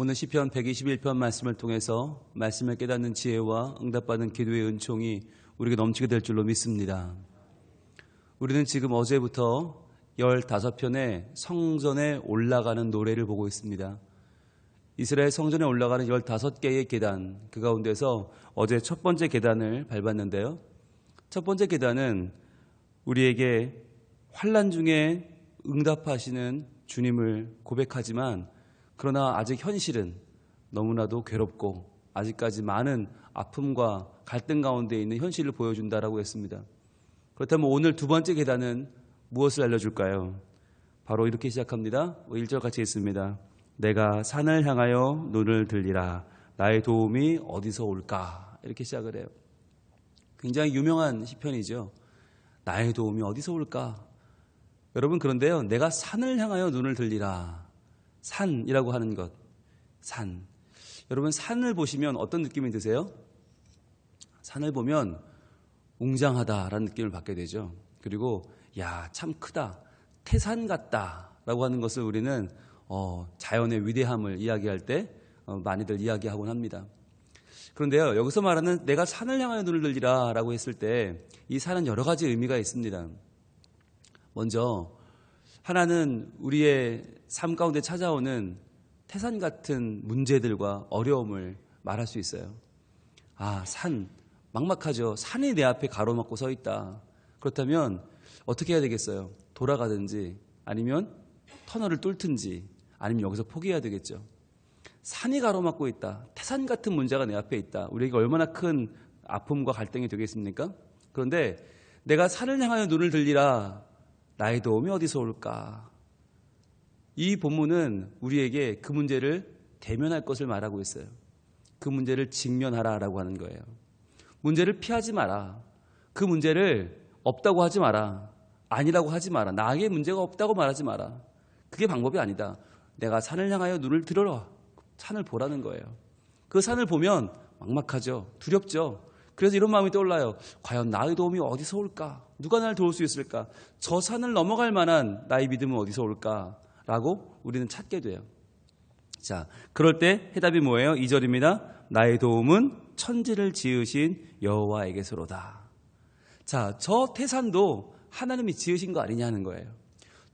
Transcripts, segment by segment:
오늘 시편 121편 말씀을 통해서 말씀을 깨닫는 지혜와 응답받는 기도의 은총이 우리에게 넘치게 될 줄로 믿습니다. 우리는 지금 어제부터 15편의 성전에 올라가는 노래를 보고 있습니다. 이스라엘 성전에 올라가는 15개의 계단, 그 가운데서 어제 첫 번째 계단을 밟았는데요. 첫 번째 계단은 우리에게 환난 중에 응답하시는 주님을 고백하지만 그러나 아직 현실은 너무나도 괴롭고 아직까지 많은 아픔과 갈등 가운데 있는 현실을 보여준다라고 했습니다. 그렇다면 오늘 두 번째 계단은 무엇을 알려줄까요? 바로 이렇게 시작합니다. 1절 같이 읽습니다. 내가 산을 향하여 눈을 들리라. 나의 도움이 어디서 올까? 이렇게 시작을 해요. 굉장히 유명한 시편이죠. 나의 도움이 어디서 올까? 여러분, 그런데요, 내가 산을 향하여 눈을 들리라. 산이라고 하는 것, 산. 여러분, 산을 보시면 어떤 느낌이 드세요? 산을 보면 웅장하다라는 느낌을 받게 되죠. 그리고 야, 참 크다, 태산 같다라고 하는 것을 우리는 자연의 위대함을 이야기할 때 많이들 이야기하곤 합니다. 그런데요, 여기서 말하는 내가 산을 향하여 눈을 들리라 라고 했을 때 이 산은 여러 가지 의미가 있습니다. 먼저 하나는 우리의 삶 가운데 찾아오는 태산 같은 문제들과 어려움을 말할 수 있어요. 아, 산, 막막하죠. 산이 내 앞에 가로막고 서 있다. 그렇다면 어떻게 해야 되겠어요? 돌아가든지 아니면 터널을 뚫든지 아니면 여기서 포기해야 되겠죠. 산이 가로막고 있다. 태산 같은 문제가 내 앞에 있다. 우리에게 얼마나 큰 아픔과 갈등이 되겠습니까? 그런데 내가 산을 향하여 눈을 들리라. 나의 도움이 어디서 올까? 이 본문은 우리에게 그 문제를 대면할 것을 말하고 있어요. 그 문제를 직면하라라고 하는 거예요. 문제를 피하지 마라. 그 문제를 없다고 하지 마라. 아니라고 하지 마라. 나에게 문제가 없다고 말하지 마라. 그게 방법이 아니다. 내가 산을 향하여 눈을 들어라. 산을 보라는 거예요. 그 산을 보면 막막하죠. 두렵죠. 그래서 이런 마음이 떠올라요. 과연 나의 도움이 어디서 올까? 누가 나를 도울 수 있을까? 저 산을 넘어갈 만한 나의 믿음은 어디서 올까? 라고 우리는 찾게 돼요. 자, 그럴 때 해답이 뭐예요? 2절입니다. 나의 도움은 천지를 지으신 여호와에게서로다. 자, 저 태산도 하나님이 지으신 거 아니냐는 거예요.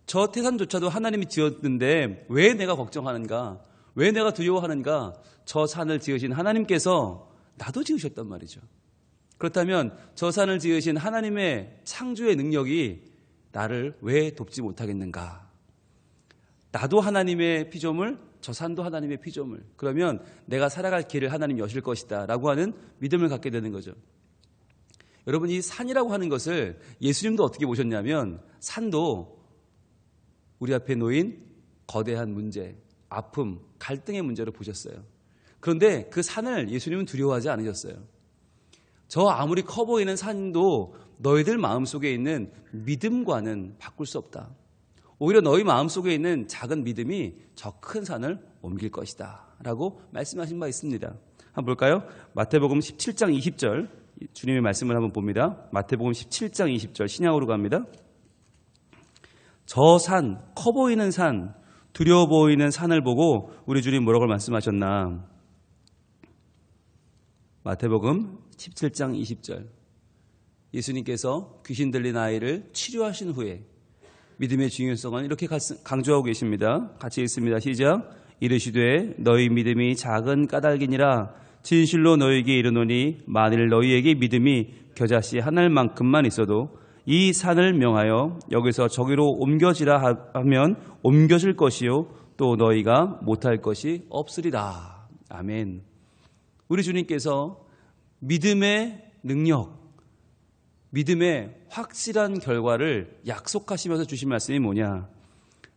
저 태산조차도 하나님이 지었는데 왜 내가 걱정하는가? 왜 내가 두려워하는가? 저 산을 지으신 하나님께서 나도 지으셨단 말이죠. 그렇다면 저 산을 지으신 하나님의 창조의 능력이 나를 왜 돕지 못하겠는가? 나도 하나님의 피조물, 저 산도 하나님의 피조물. 그러면 내가 살아갈 길을 하나님이 여실 것이다 라고 하는 믿음을 갖게 되는 거죠. 여러분, 이 산이라고 하는 것을 예수님도 어떻게 보셨냐면 산도 우리 앞에 놓인 거대한 문제, 아픔, 갈등의 문제로 보셨어요. 그런데 그 산을 예수님은 두려워하지 않으셨어요. 저 아무리 커 보이는 산도 너희들 마음속에 있는 믿음과는 바꿀 수 없다. 오히려 너희 마음속에 있는 작은 믿음이 저 큰 산을 옮길 것이다 라고 말씀하신 바 있습니다. 한번 볼까요? 마태복음 17장 20절 주님의 말씀을 한번 봅니다. 마태복음 17장 20절 신약으로 갑니다. 저 산, 커 보이는 산, 두려워 보이는 산을 보고 우리 주님 뭐라고 말씀하셨나? 마태복음 17장 20절 예수님께서 귀신 들린 아이를 치료하신 후에 믿음의 중요성을 이렇게 강조하고 계십니다. 같이 읽습니다. 시작. 이르시되 너희 믿음이 작은 까닭이니라 진실로 너희에게 이르노니 만일 너희에게 믿음이 겨자씨 한 알만큼만 있어도 이 산을 명하여 여기서 저기로 옮겨지라 하면 옮겨질 것이요 또 너희가 못할 것이 없으리라. 아멘. 우리 주님께서 믿음의 능력, 믿음의 확실한 결과를 약속하시면서 주신 말씀이 뭐냐?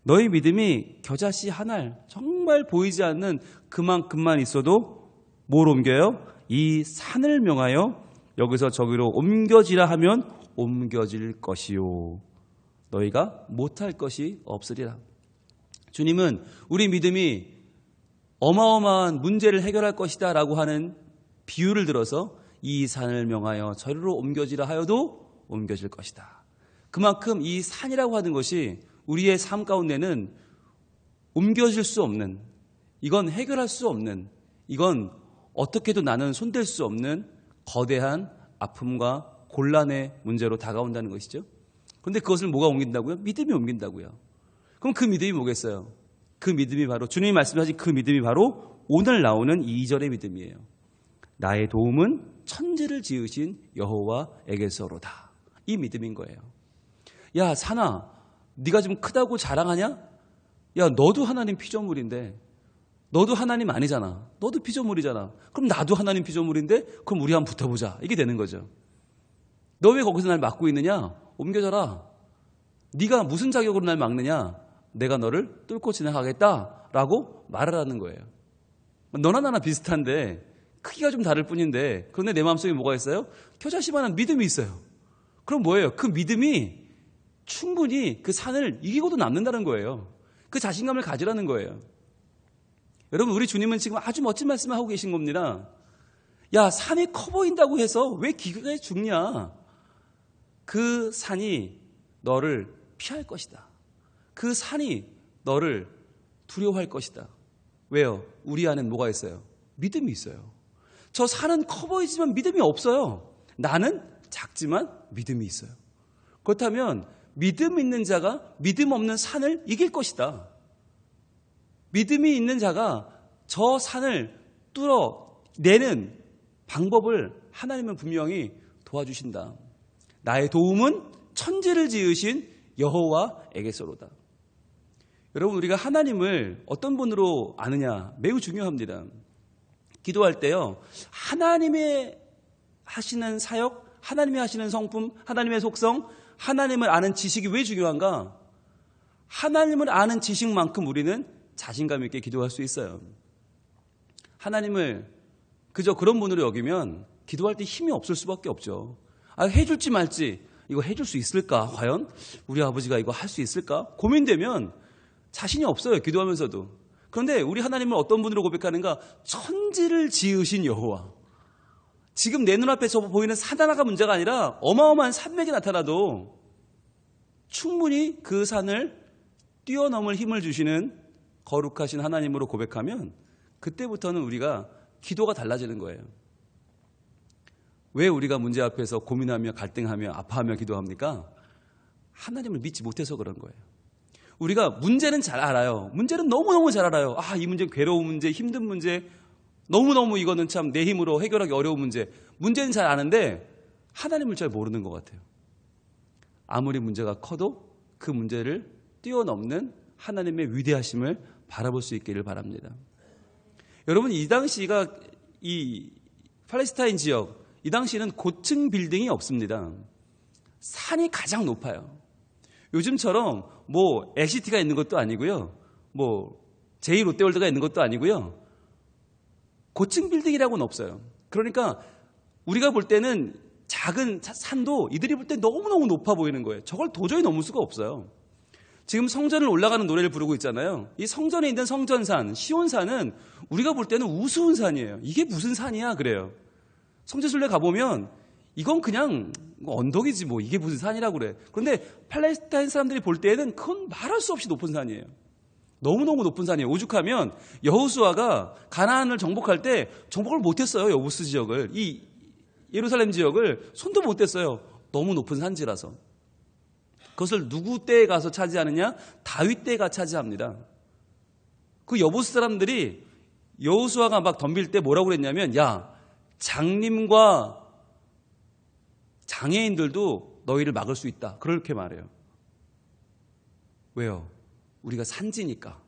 너희 믿음이 겨자씨 한 알, 정말 보이지 않는 그만큼만 있어도 뭘 옮겨요? 이 산을 명하여 여기서 저기로 옮겨지라 하면 옮겨질 것이요 너희가 못할 것이 없으리라. 주님은 우리 믿음이 어마어마한 문제를 해결할 것이다 라고 하는 비유를 들어서 이 산을 명하여 저리로 옮겨지라 하여도 옮겨질 것이다. 그만큼 이 산이라고 하는 것이 우리의 삶 가운데는 옮겨질 수 없는 이건 해결할 수 없는, 이건 어떻게도 나는 손댈 수 없는 거대한 아픔과 곤란의 문제로 다가온다는 것이죠. 그런데 그것을 뭐가 옮긴다고요? 믿음이 옮긴다고요. 그럼 그 믿음이 뭐겠어요? 그 믿음이 바로 주님이 말씀하신 그 믿음이 바로 오늘 나오는 2절의 믿음이에요. 나의 도움은 천지를 지으신 여호와에게서로다. 이 믿음인 거예요. 야, 산아, 네가 좀 크다고 자랑하냐? 야, 너도 하나님 피조물인데, 너도 하나님 아니잖아. 너도 피조물이잖아. 그럼 나도 하나님 피조물인데, 그럼 우리 한번 붙어보자. 이게 되는 거죠. 너 왜 거기서 날 막고 있느냐? 옮겨져라. 네가 무슨 자격으로 날 막느냐? 내가 너를 뚫고 지나가겠다라고 말을 하는 거예요. 너나 나나 비슷한데 크기가 좀 다를 뿐인데, 그런데 내 마음속에 뭐가 있어요? 겨자씨만한 믿음이 있어요. 그럼 뭐예요? 그 믿음이 충분히 그 산을 이기고도 남는다는 거예요. 그 자신감을 가지라는 거예요. 여러분, 우리 주님은 지금 아주 멋진 말씀을 하고 계신 겁니다. 야, 산이 커 보인다고 해서 왜 기근에 죽냐? 그 산이 너를 피할 것이다. 그 산이 너를 두려워할 것이다. 왜요? 우리 안엔 뭐가 있어요? 믿음이 있어요. 저 산은 커 보이지만 믿음이 없어요. 나는 작지만 믿음이 있어요. 그렇다면 믿음 있는 자가 믿음 없는 산을 이길 것이다. 믿음이 있는 자가 저 산을 뚫어내는 방법을 하나님은 분명히 도와주신다. 나의 도움은 천지를 지으신 여호와에게서로다. 여러분, 우리가 하나님을 어떤 분으로 아느냐 매우 중요합니다. 기도할 때요, 하나님의 하시는 사역, 하나님의 하시는 성품, 하나님의 속성, 하나님을 아는 지식이 왜 중요한가? 하나님을 아는 지식만큼 우리는 자신감 있게 기도할 수 있어요. 하나님을 그저 그런 분으로 여기면 기도할 때 힘이 없을 수밖에 없죠. 해줄지 말지, 이거 해줄 수 있을까? 과연 우리 아버지가 이거 할 수 있을까? 고민되면 자신이 없어요, 기도하면서도. 그런데 우리 하나님을 어떤 분으로 고백하는가? 천지를 지으신 여호와. 지금 내 눈앞에 저 보이는 산 하나가 문제가 아니라 어마어마한 산맥이 나타나도 충분히 그 산을 뛰어넘을 힘을 주시는 거룩하신 하나님으로 고백하면 그때부터는 우리가 기도가 달라지는 거예요. 왜 우리가 문제 앞에서 고민하며 갈등하며 아파하며 기도합니까? 하나님을 믿지 못해서 그런 거예요. 우리가 문제는 잘 알아요. 문제는 너무너무 잘 알아요. 이 문제는 괴로운 문제, 힘든 문제, 너무너무 이거는 참 내 힘으로 해결하기 어려운 문제. 문제는 잘 아는데 하나님을 잘 모르는 것 같아요. 아무리 문제가 커도 그 문제를 뛰어넘는 하나님의 위대하심을 바라볼 수 있기를 바랍니다. 여러분, 이 당시가 이 팔레스타인 지역, 이 당시에는 고층 빌딩이 없습니다. 산이 가장 높아요. 요즘처럼 뭐 LCT가 있는 것도 아니고요. 뭐 제2롯데월드가 있는 것도 아니고요. 고층 빌딩이라고는 없어요. 그러니까 우리가 볼 때는 작은 산도 이들이 볼 때 너무너무 높아 보이는 거예요. 저걸 도저히 넘을 수가 없어요. 지금 성전을 올라가는 노래를 부르고 있잖아요. 이 성전에 있는 성전산, 시온산은 우리가 볼 때는 우스운 산이에요. 이게 무슨 산이야? 그래요. 성지순례 가보면 이건 그냥 언덕이지 뭐 이게 무슨 산이라고 그래. 그런데 팔레스타인 사람들이 볼 때에는 그건 말할 수 없이 높은 산이에요. 너무너무 높은 산이에요. 오죽하면 여호수아가 가나안을 정복할 때 정복을 못했어요. 여부스 지역을. 이 예루살렘 지역을 손도 못 댔어요. 너무 높은 산지라서. 그것을 누구 때에 가서 차지하느냐? 다윗 때가 차지합니다. 그 여부스 사람들이 여호수아가 막 덤빌 때 뭐라고 그랬냐면, 야, 장님과 장애인들도 너희를 막을 수 있다. 그렇게 말해요. 왜요? 우리가 산지니까.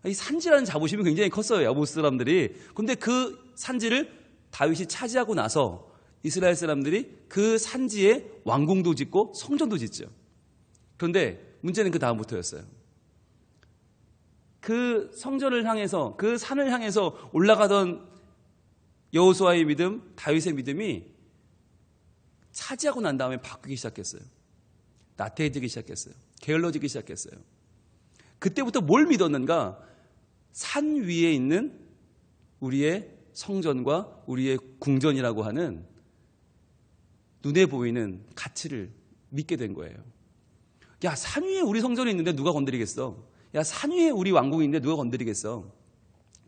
이 산지라는 자부심이 굉장히 컸어요, 여부스 사람들이. 근데 그 산지를 다윗이 차지하고 나서 이스라엘 사람들이 그 산지에 왕궁도 짓고 성전도 짓죠. 그런데 문제는 그 다음부터였어요. 그 성전을 향해서, 그 산을 향해서 올라가던 여호수아의 믿음, 다윗의 믿음이 차지하고 난 다음에 바뀌기 시작했어요. 나태해지기 시작했어요. 게을러지기 시작했어요. 그때부터 뭘 믿었는가? 산 위에 있는 우리의 성전과 우리의 궁전이라고 하는 눈에 보이는 가치를 믿게 된 거예요. 야, 산 위에 우리 성전이 있는데 누가 건드리겠어? 야, 산 위에 우리 왕궁이 있는데 누가 건드리겠어?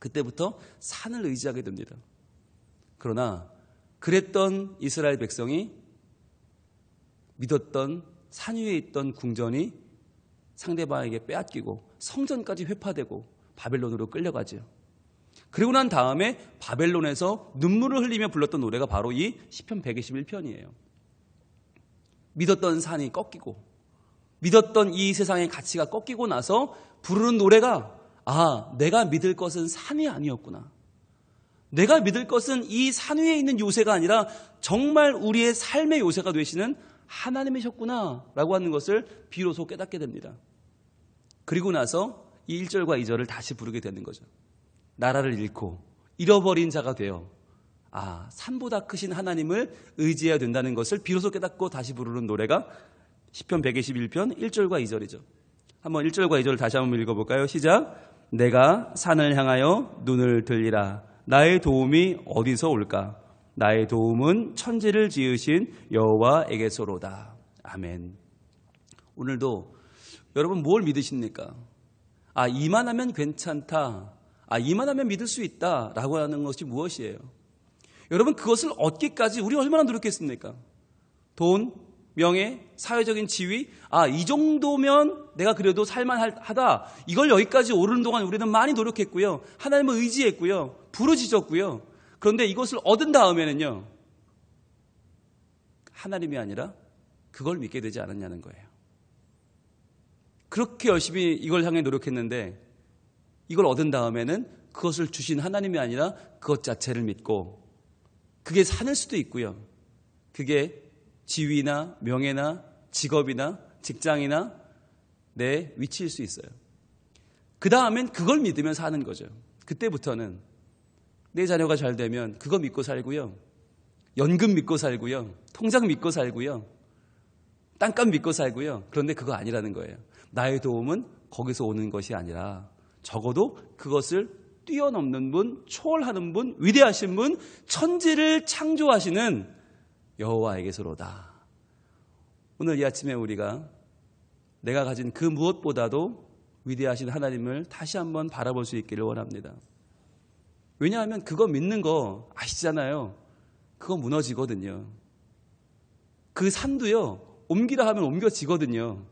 그때부터 산을 의지하게 됩니다. 그러나 그랬던 이스라엘 백성이 믿었던 산 위에 있던 궁전이 상대방에게 빼앗기고 성전까지 회파되고 바벨론으로 끌려가죠. 그리고 난 다음에 바벨론에서 눈물을 흘리며 불렀던 노래가 바로 이 시편 121편이에요. 믿었던 산이 꺾이고 믿었던 이 세상의 가치가 꺾이고 나서 부르는 노래가 내가 믿을 것은 산이 아니었구나. 내가 믿을 것은 이 산 위에 있는 요새가 아니라 정말 우리의 삶의 요새가 되시는 하나님이셨구나 라고 하는 것을 비로소 깨닫게 됩니다. 그리고 나서 이 1절과 2절을 다시 부르게 되는 거죠. 나라를 잃고 잃어버린 자가 되어 산보다 크신 하나님을 의지해야 된다는 것을 비로소 깨닫고 다시 부르는 노래가 시편 121편 1절과 2절이죠. 한번 1절과 2절을 다시 한번 읽어볼까요? 시작. 내가 산을 향하여 눈을 들리라. 나의 도움이 어디서 올까? 나의 도움은 천지를 지으신 여호와에게서로다. 아멘. 오늘도 여러분 뭘 믿으십니까? 이만하면 괜찮다. 이만하면 믿을 수 있다. 라고 하는 것이 무엇이에요? 여러분 그것을 얻기까지 우리 얼마나 노력했습니까? 돈, 명예, 사회적인 지위, 이 정도면 내가 그래도 살만하다. 이걸 여기까지 오르는 동안 우리는 많이 노력했고요. 하나님을 의지했고요. 부르짖었고요. 그런데 이것을 얻은 다음에는요, 하나님이 아니라 그걸 믿게 되지 않았냐는 거예요. 그렇게 열심히 이걸 향해 노력했는데 이걸 얻은 다음에는 그것을 주신 하나님이 아니라 그것 자체를 믿고, 그게 산일 수도 있고요. 그게 지위나 명예나 직업이나 직장이나 내 위치일 수 있어요. 그 다음엔 그걸 믿으면 사는 거죠. 그때부터는 내 자녀가 잘 되면 그거 믿고 살고요. 연금 믿고 살고요. 통장 믿고 살고요. 땅값 믿고 살고요. 그런데 그거 아니라는 거예요. 나의 도움은 거기서 오는 것이 아니라 적어도 그것을 뛰어넘는 분, 초월하는 분, 위대하신 분, 천지를 창조하시는 여호와에게서로다. 오늘 이 아침에 우리가 내가 가진 그 무엇보다도 위대하신 하나님을 다시 한번 바라볼 수 있기를 원합니다. 왜냐하면 그거 믿는 거 아시잖아요. 그거 무너지거든요. 그 산도요, 옮기라 하면 옮겨지거든요.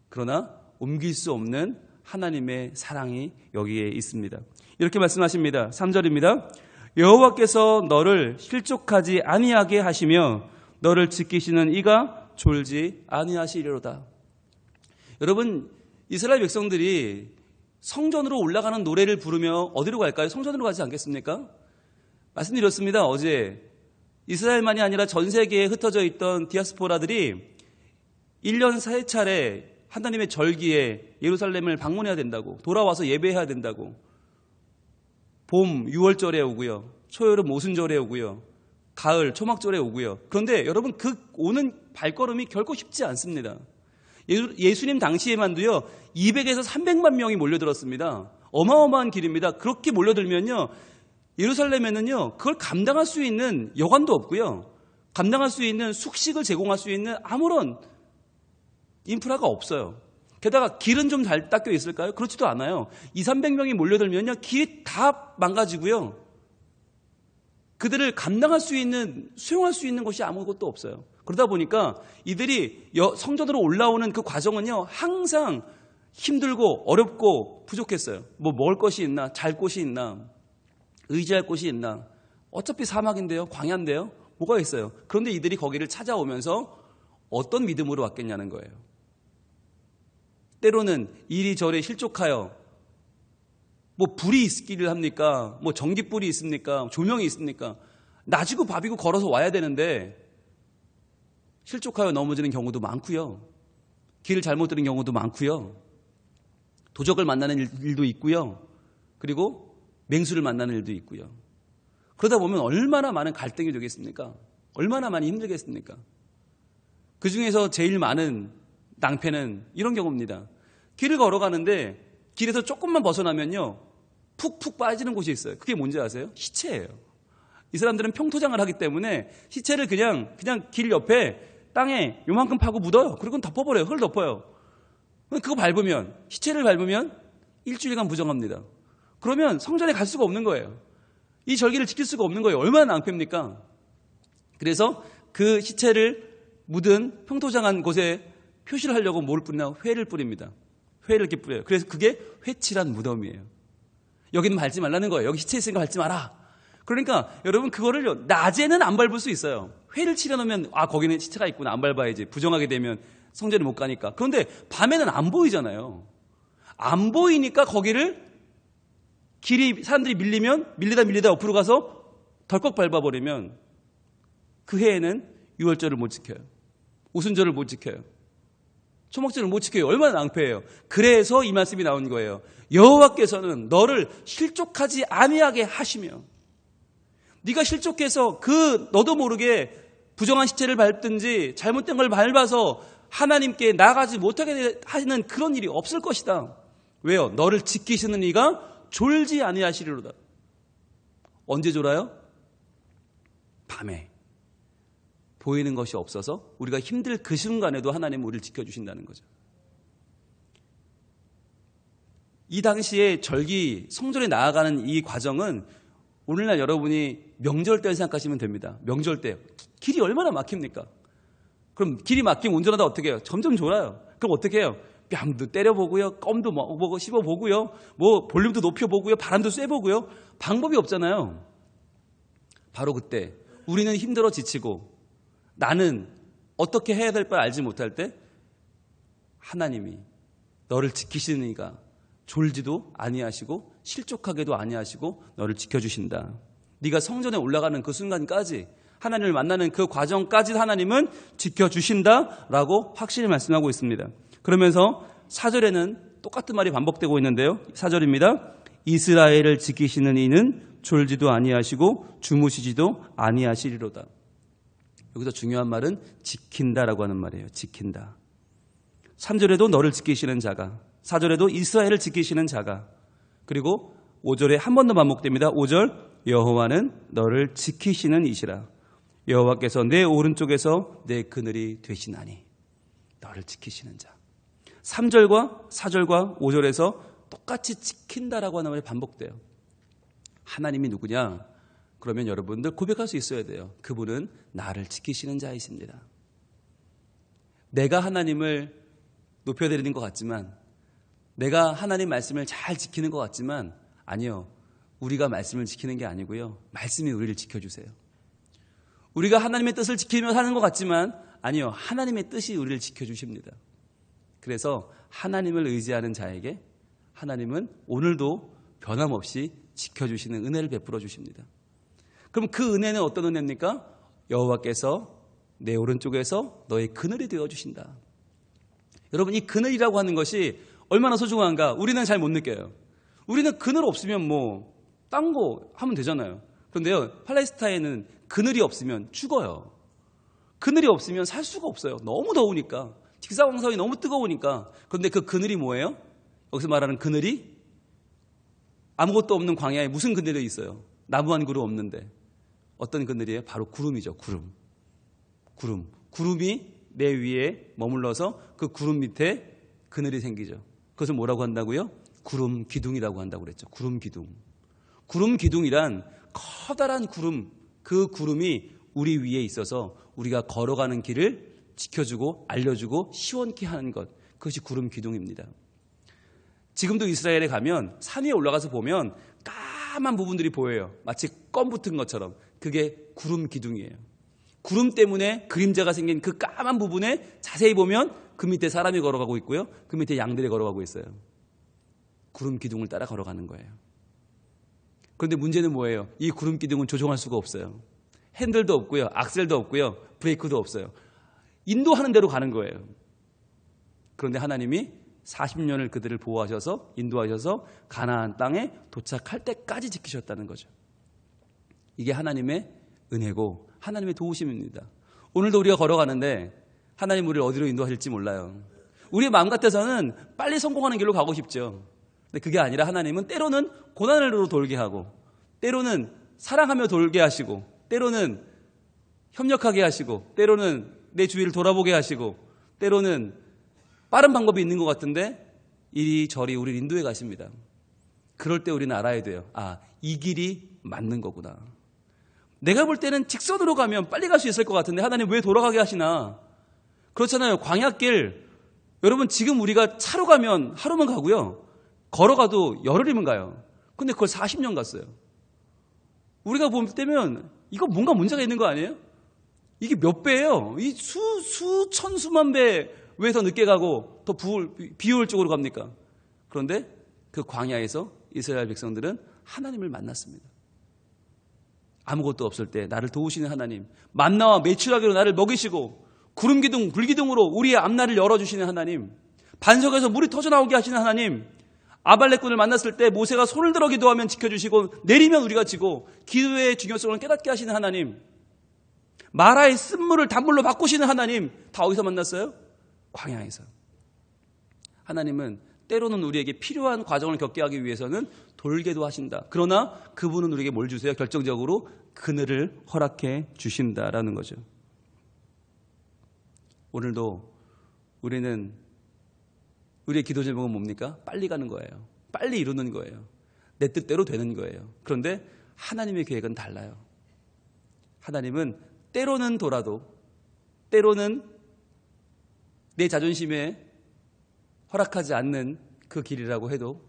그러나 옮길 수 없는 하나님의 사랑이 여기에 있습니다. 이렇게 말씀하십니다. 3절입니다. 여호와께서 너를 실족하지 아니하게 하시며 너를 지키시는 이가 졸지 아니하시리로다. 여러분, 이스라엘 백성들이 성전으로 올라가는 노래를 부르며 어디로 갈까요? 성전으로 가지 않겠습니까? 말씀드렸습니다. 어제 이스라엘만이 아니라 전 세계에 흩어져 있던 디아스포라들이 1년 3차례 하나님의 절기에 예루살렘을 방문해야 된다고, 돌아와서 예배해야 된다고. 봄 6월절에 오고요. 초여름 오순절에 오고요. 가을 초막절에 오고요. 그런데 여러분 그 오는 발걸음이 결코 쉽지 않습니다. 예수님 당시에만도요 200에서 300만 명이 몰려들었습니다. 어마어마한 길입니다. 그렇게 몰려들면요 예루살렘에는요 그걸 감당할 수 있는 여관도 없고요. 감당할 수 있는 숙식을 제공할 수 있는 아무런 인프라가 없어요. 게다가 길은 좀 잘 닦여 있을까요? 그렇지도 않아요. 200~300명이 몰려들면요 길이 다 망가지고요. 그들을 감당할 수 있는, 수용할 수 있는 것이 아무것도 없어요. 그러다 보니까 이들이 성전으로 올라오는 그 과정은요 항상 힘들고 어렵고 부족했어요. 뭐 먹을 것이 있나, 잘 곳이 있나, 의지할 곳이 있나. 어차피 사막인데요, 광야인데요, 뭐가 있어요. 그런데 이들이 거기를 찾아오면서 어떤 믿음으로 왔겠냐는 거예요. 때로는 이리저리 실족하여 뭐 불이 있기를 합니까? 뭐 전기불이 있습니까? 조명이 있습니까? 낮이고 밥이고 걸어서 와야 되는데 실족하여 넘어지는 경우도 많고요. 길을 잘못 들은 경우도 많고요. 도적을 만나는 일도 있고요. 그리고 맹수를 만나는 일도 있고요. 그러다 보면 얼마나 많은 갈등이 되겠습니까? 얼마나 많이 힘들겠습니까? 그 중에서 제일 많은 낭패는 이런 경우입니다. 길을 걸어가는데 길에서 조금만 벗어나면요 푹푹 빠지는 곳이 있어요. 그게 뭔지 아세요? 시체예요. 이 사람들은 평토장을 하기 때문에 시체를 그냥 길 옆에 땅에 요만큼 파고 묻어요. 그리고 덮어버려요. 흙을 덮어요. 그거 밟으면, 시체를 밟으면 일주일간 부정합니다. 그러면 성전에 갈 수가 없는 거예요. 이 절기를 지킬 수가 없는 거예요. 얼마나 낭패입니까? 그래서 그 시체를 묻은 평토장한 곳에 표시를 하려고 뭘 뿌리나? 회를 뿌립니다. 회를 이렇게 뿌려요. 그래서 그게 회칠한 무덤이에요. 여기는 밟지 말라는 거예요. 여기 시체 있으니까 밟지 마라. 그러니까 여러분 그거를요, 낮에는 안 밟을 수 있어요. 회를 칠해놓으면 거기는 시체가 있구나, 안 밟아야지. 부정하게 되면 성전에 못 가니까. 그런데 밤에는 안 보이잖아요. 안 보이니까 거기를 사람들이 밀리다 옆으로 가서 덜컥 밟아버리면 그 해에는 유월절을 못 지켜요. 오순절을 못 지켜요. 초막절을 못 지켜요. 얼마나 낭패예요. 그래서 이 말씀이 나온 거예요. 여호와께서는 너를 실족하지 아니하게 하시며, 네가 실족해서 너도 모르게 부정한 시체를 밟든지 잘못된 걸 밟아서 하나님께 나아가지 못하게 하시는 그런 일이 없을 것이다. 왜요? 너를 지키시는 이가 졸지 아니하시리로다. 언제 졸아요? 밤에. 보이는 것이 없어서 우리가 힘들 그 순간에도 하나님은 우리를 지켜주신다는 거죠. 이 당시에 절기, 성전에 나아가는 이 과정은 오늘날 여러분이 명절 때 생각하시면 됩니다. 명절 때 길이 얼마나 막힙니까? 그럼 길이 막히면 운전하다 어떻게 해요? 점점 졸아요. 그럼 어떻게 해요? 뺨도 때려보고요, 껌도 먹어보고 씹어보고요, 뭐 볼륨도 높여보고요, 바람도 쐬보고요. 방법이 없잖아요. 바로 그때 우리는 힘들어 지치고 나는 어떻게 해야 될 걸 알지 못할 때 하나님이 너를 지키시는 이가 졸지도 아니하시고 실족하게도 아니하시고 너를 지켜주신다. 네가 성전에 올라가는 그 순간까지, 하나님을 만나는 그 과정까지 하나님은 지켜주신다라고 확실히 말씀하고 있습니다. 그러면서 4절에는 똑같은 말이 반복되고 있는데요. 4절입니다. 이스라엘을 지키시는 이는 졸지도 아니하시고 주무시지도 아니하시리로다. 여기서 중요한 말은 지킨다라고 하는 말이에요. 지킨다. 3절에도 너를 지키시는 자가, 4절에도 이스라엘을 지키시는 자가, 그리고 5절에 한 번 더 반복됩니다. 5절 여호와는 너를 지키시는 이시라. 여호와께서 내 오른쪽에서 내 그늘이 되시나니. 너를 지키시는 자. 3절과 4절과 5절에서 똑같이 지킨다라고 하는 말이 반복돼요. 하나님이 누구냐? 그러면 여러분들 고백할 수 있어야 돼요. 그분은 나를 지키시는 자이십니다. 내가 하나님을 높여드리는 것 같지만, 내가 하나님 말씀을 잘 지키는 것 같지만, 아니요. 우리가 말씀을 지키는 게 아니고요. 말씀이 우리를 지켜주세요. 우리가 하나님의 뜻을 지키며 사는 것 같지만, 아니요. 하나님의 뜻이 우리를 지켜주십니다. 그래서 하나님을 의지하는 자에게 하나님은 오늘도 변함없이 지켜주시는 은혜를 베풀어 주십니다. 그럼 그 은혜는 어떤 은혜입니까? 여호와께서 내 오른쪽에서 너의 그늘이 되어주신다. 여러분, 이 그늘이라고 하는 것이 얼마나 소중한가 우리는 잘 못 느껴요. 우리는 그늘 없으면 뭐 딴 거 하면 되잖아요. 그런데요, 팔레스타인은 그늘이 없으면 죽어요. 그늘이 없으면 살 수가 없어요. 너무 더우니까. 직사광선이 너무 뜨거우니까. 그런데 그 그늘이 뭐예요? 여기서 말하는 그늘이 아무것도 없는 광야에 무슨 그늘이 있어요? 나무 한 그루 없는데. 어떤 그늘이에요? 바로 구름이죠. 구름. 구름이 내 위에 머물러서 그 구름 밑에 그늘이 생기죠. 그것을 뭐라고 한다고요? 구름 기둥이라고 한다고 그랬죠. 구름 기둥. 구름 기둥이란 커다란 구름, 그 구름이 우리 위에 있어서 우리가 걸어가는 길을 지켜주고 알려주고 시원케 하는 것, 그것이 구름 기둥입니다. 지금도 이스라엘에 가면 산 위에 올라가서 보면 까만 부분들이 보여요. 마치 껌 붙은 것처럼. 그게 구름 기둥이에요. 구름 때문에 그림자가 생긴 그 까만 부분에 자세히 보면 그 밑에 사람이 걸어가고 있고요. 그 밑에 양들이 걸어가고 있어요. 구름 기둥을 따라 걸어가는 거예요. 그런데 문제는 뭐예요? 이 구름 기둥은 조종할 수가 없어요. 핸들도 없고요. 악셀도 없고요. 브레이크도 없어요. 인도하는 대로 가는 거예요. 그런데 하나님이 40년을 그들을 보호하셔서 인도하셔서 가나안 땅에 도착할 때까지 지키셨다는 거죠. 이게 하나님의 은혜고 하나님의 도우심입니다. 오늘도 우리가 걸어가는데 하나님 우리를 어디로 인도하실지 몰라요. 우리의 마음 같아서는 빨리 성공하는 길로 가고 싶죠. 근데 그게 아니라 하나님은 때로는 고난으로 돌게 하고, 때로는 사랑하며 돌게 하시고, 때로는 협력하게 하시고, 때로는 내 주위를 돌아보게 하시고, 때로는 빠른 방법이 있는 것 같은데 이리저리 우리를 인도해 가십니다. 그럴 때 우리는 알아야 돼요. 아, 이 길이 맞는 거구나. 내가 볼 때는 직선으로 가면 빨리 갈 수 있을 것 같은데 하나님 왜 돌아가게 하시나? 그렇잖아요. 광야길, 여러분 지금 우리가 차로 가면 하루만 가고요. 걸어가도 열흘이면 가요. 근데 그걸 40년 갔어요. 우리가 볼 때면 이거 뭔가 문제가 있는 거 아니에요? 이게 몇 배예요? 이 수천 수만 배 왜 더 늦게 가고 더 비효율적으로 갑니까? 그런데 그 광야에서 이스라엘 백성들은 하나님을 만났습니다. 아무것도 없을 때 나를 도우시는 하나님, 만나와 메추라기로 나를 먹이시고 구름기둥, 불기둥으로 우리의 앞날을 열어주시는 하나님, 반석에서 물이 터져나오게 하시는 하나님, 아발렉군을 만났을 때 모세가 손을 들어 기도하면 지켜주시고 내리면 우리가 지고 기도의 중요성을 깨닫게 하시는 하나님, 마라의 쓴물을 단물로 바꾸시는 하나님, 다 어디서 만났어요? 광야에서. 하나님은 때로는 우리에게 필요한 과정을 겪게 하기 위해서는 돌게도 하신다. 그러나 그분은 우리에게 뭘 주세요? 결정적으로 그늘을 허락해 주신다라는 거죠. 오늘도 우리는 우리의 기도 제목은 뭡니까? 빨리 가는 거예요. 빨리 이루는 거예요. 내 뜻대로 되는 거예요. 그런데 하나님의 계획은 달라요. 하나님은 때로는 돌아도, 때로는 내 자존심에 허락하지 않는 그 길이라고 해도,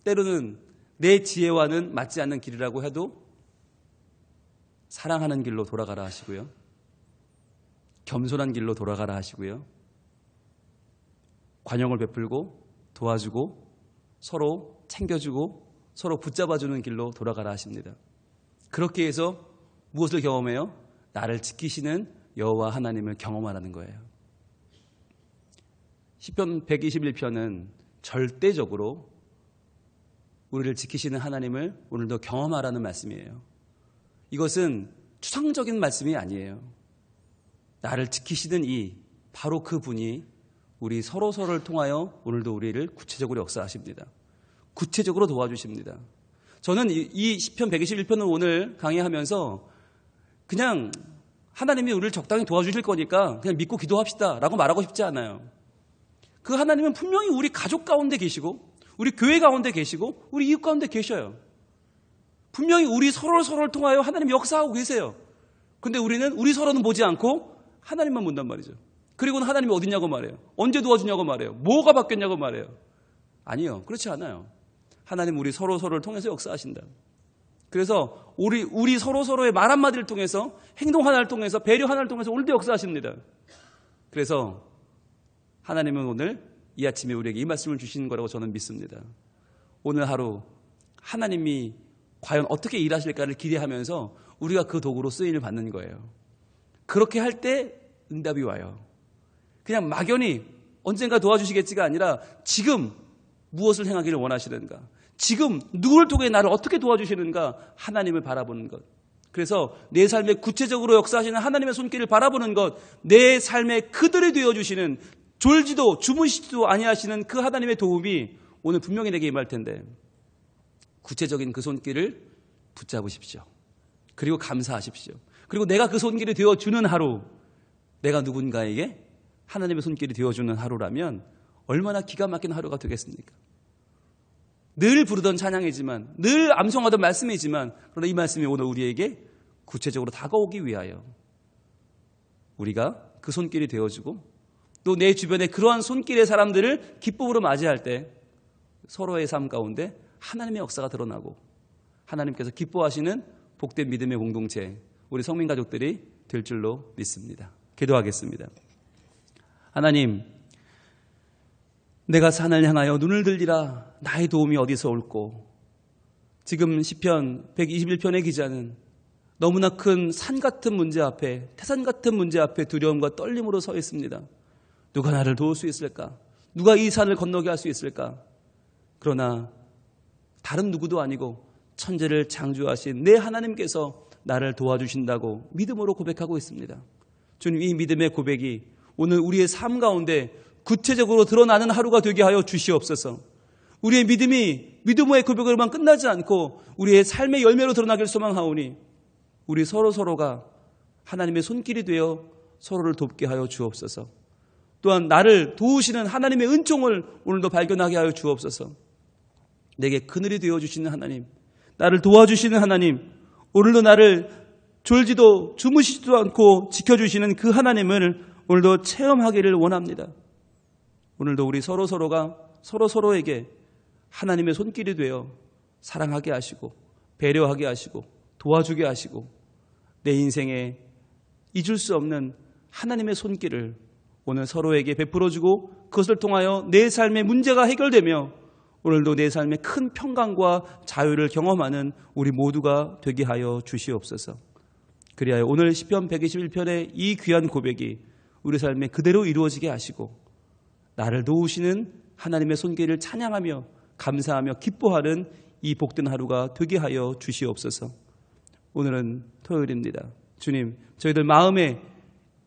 때로는 내 지혜와는 맞지 않는 길이라고 해도 사랑하는 길로 돌아가라 하시고요. 겸손한 길로 돌아가라 하시고요. 관용을 베풀고 도와주고 서로 챙겨주고 서로 붙잡아주는 길로 돌아가라 하십니다. 그렇게 해서 무엇을 경험해요? 나를 지키시는 여호와 하나님을 경험하라는 거예요. 시편 121편은 절대적으로 우리를 지키시는 하나님을 오늘도 경험하라는 말씀이에요. 이것은 추상적인 말씀이 아니에요. 나를 지키시는 바로 그 분이 우리 서로를 통하여 오늘도 우리를 구체적으로 역사하십니다. 구체적으로 도와주십니다. 저는 이 시편 121편을 오늘 강의하면서 그냥 하나님이 우리를 적당히 도와주실 거니까 그냥 믿고 기도합시다 라고 말하고 싶지 않아요. 그 하나님은 분명히 우리 가족 가운데 계시고 우리 교회 가운데 계시고 우리 이웃 가운데 계셔요. 분명히 우리 서로를 통하여 하나님이 역사하고 계세요. 근데 우리는 우리 서로는 보지 않고 하나님만 본단 말이죠. 그리고는 하나님이 어디냐고 말해요. 언제 도와주냐고 말해요. 뭐가 바뀌었냐고 말해요. 아니요. 그렇지 않아요. 하나님 우리 서로를 통해서 역사하신다. 그래서 우리 서로의 말 한마디를 통해서 행동 하나를 통해서 배려 하나를 통해서 오늘도 역사하십니다. 그래서 하나님은 오늘 이 아침에 우리에게 이 말씀을 주시는 거라고 저는 믿습니다. 오늘 하루 하나님이 과연 어떻게 일하실까를 기대하면서 우리가 그 도구로 쓰임을 받는 거예요. 그렇게 할 때 응답이 와요. 그냥 막연히 언젠가 도와주시겠지가 아니라 지금 무엇을 행하기를 원하시는가, 지금 누구를 통해 나를 어떻게 도와주시는가 하나님을 바라보는 것. 그래서 내 삶에 구체적으로 역사하시는 하나님의 손길을 바라보는 것, 내 삶의 그들이 되어주시는 졸지도 주무시지도 아니하시는 그 하나님의 도움이 오늘 분명히 내게 임할 텐데 구체적인 그 손길을 붙잡으십시오. 그리고 감사하십시오. 그리고 내가 그 손길이 되어주는 하루, 내가 누군가에게 하나님의 손길이 되어주는 하루라면 얼마나 기가 막힌 하루가 되겠습니까? 늘 부르던 찬양이지만, 늘 암송하던 말씀이지만, 그러나 이 말씀이 오늘 우리에게 구체적으로 다가오기 위하여 우리가 그 손길이 되어주고 또 내 주변에 그러한 손길의 사람들을 기쁨으로 맞이할 때 서로의 삶 가운데 하나님의 역사가 드러나고 하나님께서 기뻐하시는 복된 믿음의 공동체, 우리 성민 가족들이 될 줄로 믿습니다. 기도하겠습니다. 하나님, 내가 산을 향하여 눈을 들리라. 나의 도움이 어디서 올꼬. 지금 시편 121편의 기자는 너무나 큰 산 같은 문제 앞에, 태산 같은 문제 앞에 두려움과 떨림으로 서 있습니다. 누가 나를 도울 수 있을까? 누가 이 산을 건너게 할 수 있을까? 그러나 다른 누구도 아니고 천지를 창조하신 내 하나님께서 나를 도와주신다고 믿음으로 고백하고 있습니다. 주님, 이 믿음의 고백이 오늘 우리의 삶 가운데 구체적으로 드러나는 하루가 되게 하여 주시옵소서. 우리의 믿음의 고백으로만 끝나지 않고 우리의 삶의 열매로 드러나길 소망하오니 우리 서로가 하나님의 손길이 되어 서로를 돕게 하여 주옵소서. 또한 나를 도우시는 하나님의 은총을 오늘도 발견하게 하여 주옵소서. 내게 그늘이 되어주시는 하나님, 나를 도와주시는 하나님, 오늘도 나를 졸지도 주무시지도 않고 지켜주시는 그 하나님을 오늘도 체험하기를 원합니다. 오늘도 우리 서로서로가 서로에게 하나님의 손길이 되어 사랑하게 하시고 배려하게 하시고 도와주게 하시고 내 인생에 잊을 수 없는 하나님의 손길을 오늘 서로에게 베풀어주고 그것을 통하여 내 삶의 문제가 해결되며 오늘도 내 삶의 큰 평강과 자유를 경험하는 우리 모두가 되게 하여 주시옵소서. 그리하여 오늘 시편 121편의 이 귀한 고백이 우리 삶에 그대로 이루어지게 하시고 나를 도우시는 하나님의 손길을 찬양하며 감사하며 기뻐하는 이 복된 하루가 되게 하여 주시옵소서. 오늘은 토요일입니다. 주님, 저희들 마음에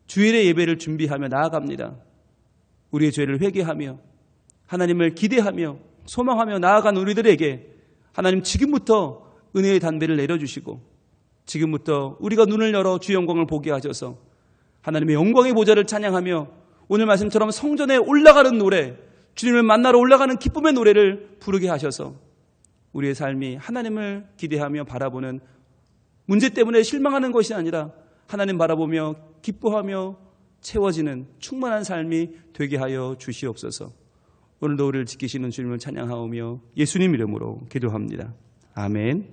주일의 예배를 준비하며 나아갑니다. 우리의 죄를 회개하며 하나님을 기대하며 소망하며 나아간 우리들에게 하나님 지금부터 은혜의 담배를 내려주시고 지금부터 우리가 눈을 열어 주 영광을 보게 하셔서 하나님의 영광의 보좌를 찬양하며 오늘 말씀처럼 성전에 올라가는 노래, 주님을 만나러 올라가는 기쁨의 노래를 부르게 하셔서 우리의 삶이 하나님을 기대하며 바라보는 문제 때문에 실망하는 것이 아니라 하나님 바라보며 기뻐하며 채워지는 충만한 삶이 되게 하여 주시옵소서. 오늘도 우리를 지키시는 주님을 찬양하오며 예수님 이름으로 기도합니다. 아멘.